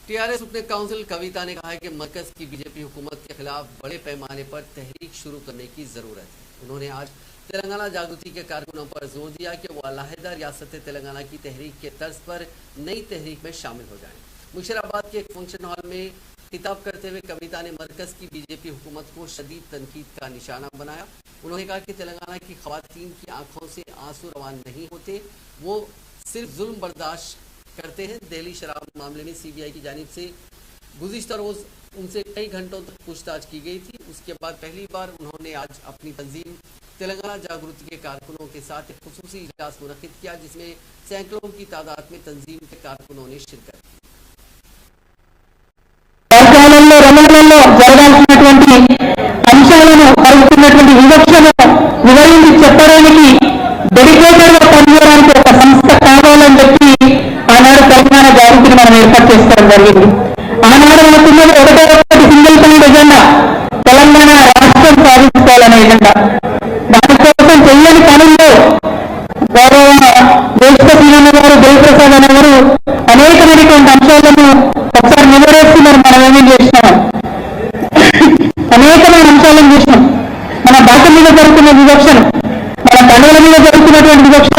TRS रुकने council कविता ने कहा है कि मरकज की बीजेपी हुकूमत के खिलाफ बड़े पैमाने पर तहरीक शुरू करने की जरूरत है। उन्होंने आज तेलंगाना जागृति के कारकुनों पर जोर दिया कि वो अलहदा रियासत तेलंगाना की तहरीक के तर्ज पर नई तहरीक में शामिल हो जाएं। मुशीराबाद के एक फंक्शन हॉल में खिताब करते हुए कविता ने मरकज की बीजेपी हुकूमत को शदीद तनकीद का निशाना बनाया। उन्होंने कहा कि तेलंगाना की खवातीन की आंखों से आंसू रवान नहीं होते, वो सिर्फ जुल्म बर्दाश्त करते हैं। दिल्ली शराब मामले में सीबीआई की जानिब से गुज़िश्ता रोज उनसे कई घंटों तक पूछताछ की गई थी। उसके बाद पहली बार उन्होंने आज अपनी तंजीम तेलंगाना जागृति के कारकुनों के साथ एक खुसूसी इजलास मुनक्किद किया, जिसमें सैकड़ों की तादाद में तंजीम के कारकुनों ने शिरकत की। సింగిల్ పాయింట్ ఎజెండా తెలంగాణ రాష్ట్రం సాధించుకోవాలనే ఎజెండా. దానికోసం చెయ్యని పనుల్లో గౌరవ దేశప్రసాద్ గారు జయప్రసాద్ అనే గారు అనేకమైనటువంటి అంశాలను ఒకసారి నిలవేసి మనం ఏమేం చేసినాం, అనేకమైన అంశాలను చూసినాం. మన భాష మీద జరుగుతున్న వివక్షను, మన కళల మీద జరుగుతున్నటువంటి వివక్ష